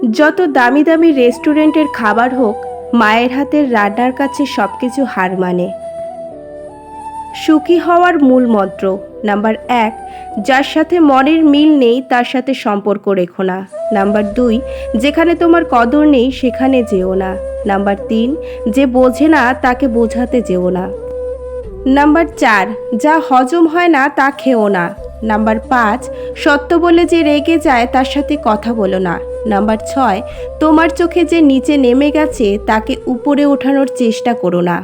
যত দামি দামি রেস্টুরেন্টের খাবার হোক, মায়ের হাতের রান্নার কাছে সব কিছু হার মানে। সুখী হওয়ার মূল মন্ত্র নাম্বার 1, যার সাথে মনের মিল নেই তার সাথে সম্পর্ক রেখো না। নাম্বার 2, যেখানে তোমার কদর নেই সেখানে যেও না। নাম্বার 3, যে বোঝে না তাকে বোঝাতে যেও না। নাম্বার 4, যা হজম হয় না তা খেও না। নাম্বার 5, সত্য বলে যে রেগে যায় তার সাথে কথা বলো না। নাম্বার 6, তোমার চোখে যে নিচে নেমে গেছে তাকে উপরে ওঠানোর চেষ্টা করো না।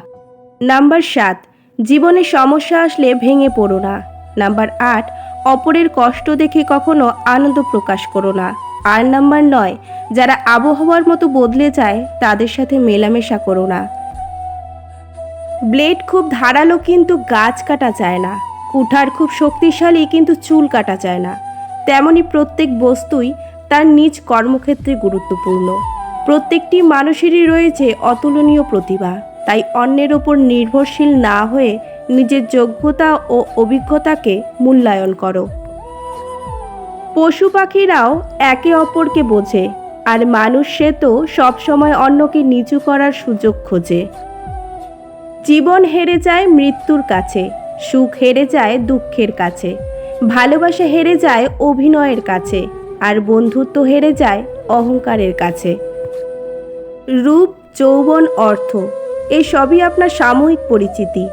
নাম্বার 7, জীবনে সমস্যা আসলে ভেঙে পড়ো না। নাম্বার 8, অপরের কষ্ট দেখে কখনো আনন্দ প্রকাশ করো না। আর নাম্বার 9, যারা আবহাওয়ার মতো বদলে যায় তাদের সাথে মেলামেশা করো না। ব্লেড খুব ধারালো কিন্তু গাছ কাটা যায় না। কুঠার খুব শক্তিশালী কিন্তু চুল কাটা যায় না। তেমনি প্রত্যেক বস্তুই তার নিজ কর্মক্ষেত্রে গুরুত্বপূর্ণ। প্রত্যেকটি মানুষেরই রয়েছে অতুলনীয় প্রতিভা, তাই অন্যের ওপর নির্ভরশীল না হয়ে নিজের যোগ্যতা ও অভিজ্ঞতাকে মূল্যায়ন করো। পশু পাখিরাও একে অপরকে বোঝে, আর মানুষ সে তো সবসময় অন্যকে নিচু করার সুযোগ খোঁজে। জীবন হেরে যায় মৃত্যুর কাছে, সুখ হেরে যায় দুঃখের কাছে, ভালোবাসা হেরে যায় অভিনয়ের কাছে, আর বন্ধুত্ব হেরে যায় অহংকারের কাছে। রূপ, যৌবন, অর্থ এসবই আপনার সাময়িক পরিচিতি,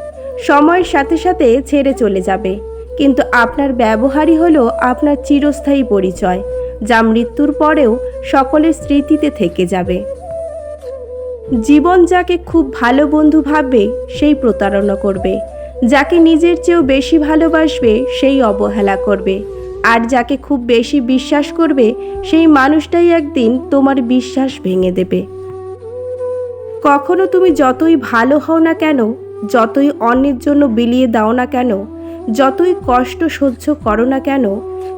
সময়ের সাথে সাথে ছেড়ে চলে যাবে, কিন্তু আপনার ব্যবহারই হলো আপনার চিরস্থায়ী পরিচয়, যা মৃত্যুর পরেও সকলের স্মৃতিতে থেকে যাবে। জীবন যাকে খুব ভালো বন্ধু ভাববে সেই প্রতারণা করবে, যাকে নিজের চেয়েও বেশি ভালোবাসবে সেই অবহেলা করবে, আর যাকে খুব বেশি বিশ্বাস করবে সেই মানুষটাই একদিন তোমার বিশ্বাস ভেঙে দেবে। কখনো তুমি যতই ভালো হও না কেন, যতই অন্যের জন্য বিলিয়ে দাও না কেন, যতই কষ্ট সহ্য করো না কেন,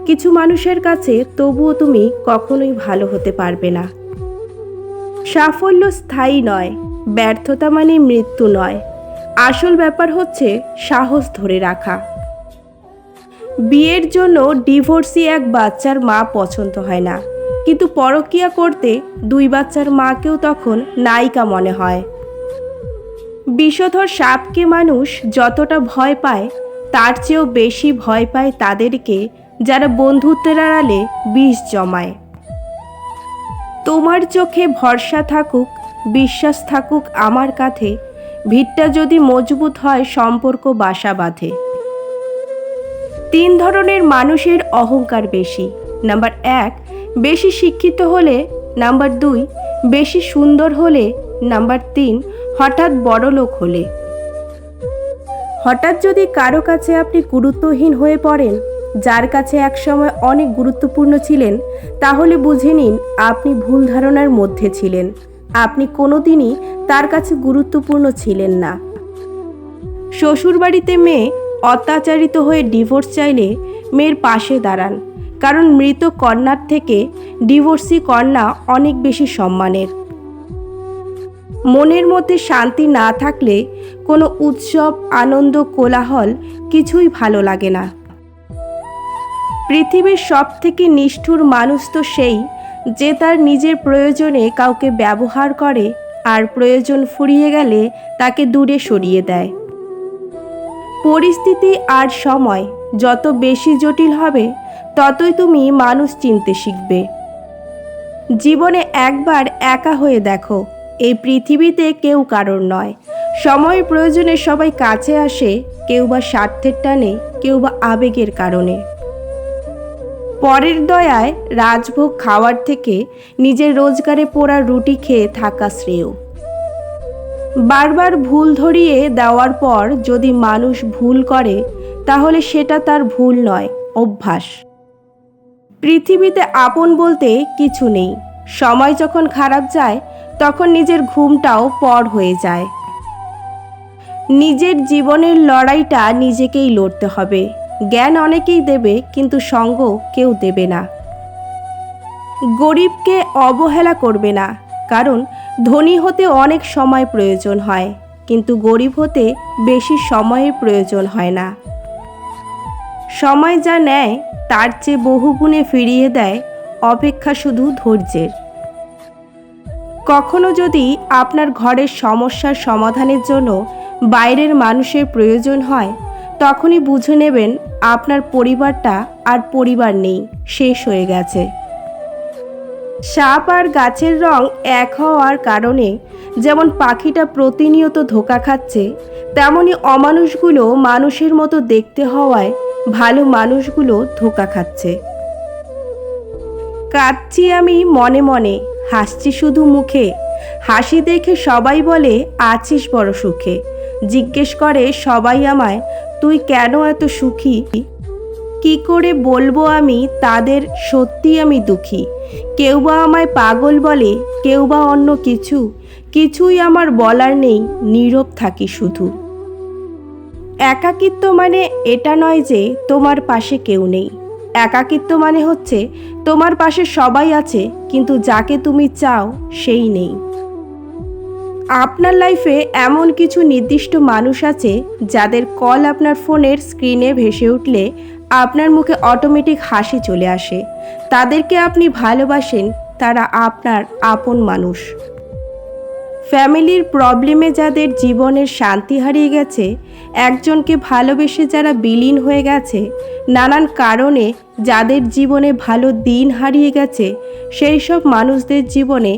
কিছু মানুষের কাছে তবুও তুমি কখনোই ভালো হতে পারবে না। সাফল্য স্থায়ী নয়, ব্যর্থতা মানে মৃত্যু নয়। আসল ব্যাপার হচ্ছে সাহস ধরে রাখা। বিয়ের জন্য ডিভোর্সি এক বাচ্চার মা পছন্দ হয় না, কিন্তু পরকীয়া করতে 2 বাচ্চার মাকেও তখন নায়িকা মনে হয়। বিষধর সাপকে মানুষ যতটা ভয় পায় তার চেয়েও বেশি ভয় পায় তাদেরকে যারা বন্ধুত্বের আড়ালে বিষ জমায়। তোমার চোখে ভরসা থাকুক, বিশ্বাস থাকুক আমার কাঁধে, ভিতটা যদি মজবুত হয় সম্পর্ক বাসা বাঁধে। 3 ধরনের মানুষের অহংকার বেশি। নাম্বার 1, বেশি শিক্ষিত হলে। নাম্বার 2, বেশি সুন্দর হলে। নাম্বার 3, হঠাৎ বড়লোক হলে। হঠাৎ যদি কারো কাছে আপনি গুরুত্বহীন হয়ে পড়েন, যার কাছে একসময় অনেক গুরুত্বপূর্ণ ছিলেন, তাহলে বুঝে নিন আপনি ভুল ধারণার মধ্যে ছিলেন। আপনি কোনোদিনই তার কাছে গুরুত্বপূর্ণ ছিলেন না। শ্বশুরবাড়িতে মেয়ে অত্যাচারিত হয়ে ডিভোর্স চাইলে মেয়ের পাশে দাঁড়ান, কারণ মৃত কন্যার থেকে ডিভোর্সি কন্যা অনেক বেশি সম্মানের। মনের মধ্যে শান্তি না থাকলে কোনো উৎসব, আনন্দ, কোলাহল কিছুই ভালো লাগে না। পৃথিবীর সবথেকে নিষ্ঠুর মানুষ তো সেই যে তার নিজের প্রয়োজনে কাউকে ব্যবহার করে আর প্রয়োজন ফুরিয়ে গেলে তাকে দূরে সরিয়ে দেয়। পরিস্থিতি আর সময় যত বেশি জটিল হবে ততই তুমি মানুষ চিনতে শিখবে। জীবনে একবার একা হয়ে দেখো, এই পৃথিবীতে কেউ কারোর নয়। সময়ের প্রয়োজনে সবাই কাছে আসে, কেউ বা স্বার্থের টানে, কেউ বা আবেগের কারণে। পরের দয়ায় রাজভোগ খাওয়ার থেকে নিজের রোজগারে পোড়া রুটি খেয়ে থাকা শ্রেয়। বারবার ভুল ধরিয়ে দেওয়ার পর যদি মানুষ ভুল করে তাহলে সেটা তার ভুল নয়, অভ্যাস। পৃথিবীতে আপন বলতে কিছু নেই। সময় যখন খারাপ যায় তখন নিজের ঘুমটাও পর হয়ে যায়। নিজের জীবনের লড়াইটা নিজেকেই লড়তে হবে। জ্ঞান অনেকেই দেবে, কিন্তু সঙ্গ কেউ দেবে না। গরিবকে অবহেলা করবে না, কারণ ধনী হতে অনেক সময় প্রয়োজন হয়, কিন্তু গরিব হতে বেশি সময়ের প্রয়োজন হয় না। সময় যা নেয় তার চেয়ে বহুগুণে ফিরিয়ে দেয় অপেক্ষা শুধু ধৈর্যের। কখনো যদি আপনার ঘরের সমস্যার সমাধানের জন্য বাইরের মানুষের প্রয়োজন হয়, তখনই বুঝে নেবেন আপনার পরিবারটা আর পরিবার নেই, শেষ হয়ে গেছে। সাপ আর গাছের রং এক হওয়ার কারণে যেমন পাখিটা প্রতিনিয়ত ধোঁকা খাচ্ছে, তেমনি অমানুষগুলো মানুষের মতো দেখতে হওয়ায় ভালো মানুষগুলো ধোঁকা খাচ্ছে। কাঁদছি আমি মনে মনে, হাসছি শুধু মুখে। হাসি দেখে সবাই বলে আছিস বড় সুখে। জিজ্ঞেস করে সবাই আমায়, তুই কেন এত সুখী? কি করে বলবো আমি তাদের সত্যি আমি দুঃখী। কেউ বা আমায় পাগল বলে, কেউ বা অন্য কিছু। কিছুই আমার বলার নেই, নীরব থাকি শুধু। একাকিত্ব মানে এটা নয় যে তোমার পাশে কেউ নেই। একাকিত্ব মানে হচ্ছে তোমার পাশে সবাই আছে, কিন্তু যাকে তুমি চাও সেই নেই। আপনার লাইফে এমন কিছু নির্দিষ্ট মানুষ আছে যাদের কল আপনার ফোনের স্ক্রিনে ভেসে উঠলে আপনার মুখে অটোমেটিক হাসি চলে আসে। তাদেরকে আপনি ভালোবাসেন, তারা আপনার আপন মানুষ। ফ্যামিলির প্রবলেমে যাদের জীবনের শান্তি হারিয়ে গেছে, একজনকে ভালোবেসে যারা বিলীন হয়ে গেছে, নানান কারণে যাদের জীবনে ভালো দিন হারিয়ে গেছে, সেই সব মানুষদের জীবনে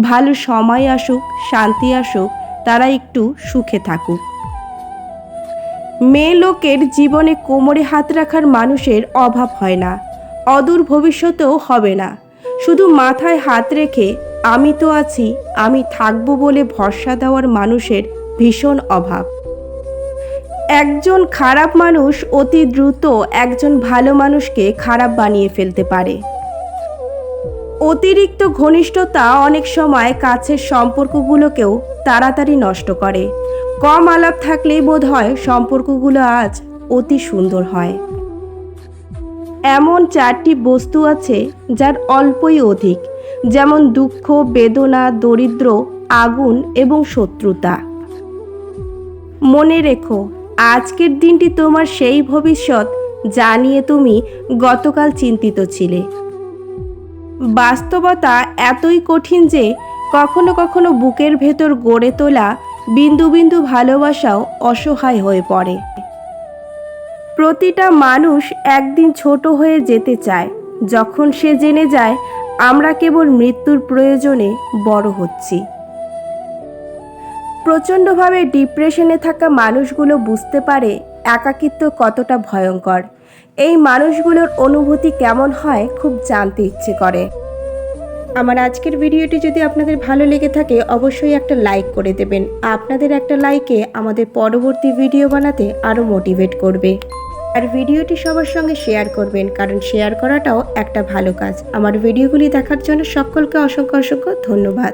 ভালো সময় আসুক, শান্তি আসুক, তারা একটু সুখে থাকুক। মেয়ে লোকের জীবনে কোমরে হাত রাখার মানুষের অভাব হয় না, অদূর ভবিষ্যতেও হবে না। শুধু মাথায় হাত রেখে আমি তো আছি, আমি থাকবো বলে ভরসা দেওয়ার মানুষের ভীষণ অভাব। একজন খারাপ মানুষ অতি দ্রুত একজন ভালো মানুষকে খারাপ বানিয়ে ফেলতে পারে। অতিরিক্ত ঘনিষ্ঠতা অনেক সময় কাছের সম্পর্কগুলোকেও তাড়াতাড়ি নষ্ট করে। কম আলাপ থাকলেই বোধহয় সম্পর্কগুলো আজ অতি সুন্দর হয়। এমন 4টি বস্তু আছে যার অল্পই অধিক, যেমন দুঃখ, বেদনা, দরিদ্র, আগুন এবং শত্রুতা। মনে রেখো, আজকের দিনটি তোমার সেই ভবিষ্যৎ যা নিয়ে তুমি গতকাল চিন্তিত ছিলে। বাস্তবতা এতই কঠিন যে কখনো কখনো বুকের ভেতর গড়ে তোলা বিন্দু বিন্দু ভালোবাসাও অসহায় হয়ে পড়ে। প্রতিটা মানুষ একদিন ছোট হয়ে যেতে চায়, যখন সে জেনে যায় আমরা কেবল মৃত্যুর প্রয়োজনে বড় হচ্ছি। প্রচণ্ডভাবে ডিপ্রেশনে থাকা মানুষগুলো বুঝতে পারে একাকিত্ব কতটা ভয়ঙ্কর। এই মানুষগুলোর অনুভূতি কেমন হয় খুব জানতে ইচ্ছে করে। আমার আজকের ভিডিওটি যদি আপনাদের ভালো লেগে থাকে, অবশ্যই একটা লাইক করে দেবেন। আপনাদের একটা লাইকে আমাদের পরবর্তী ভিডিও বানাতে আরও মোটিভেট করবে। আর ভিডিওটি সবার সঙ্গে শেয়ার করবেন, কারণ শেয়ার করাটাও একটা ভালো কাজ। আমার ভিডিওগুলি দেখার জন্য সকলকে অসংখ্য অসংখ্য ধন্যবাদ।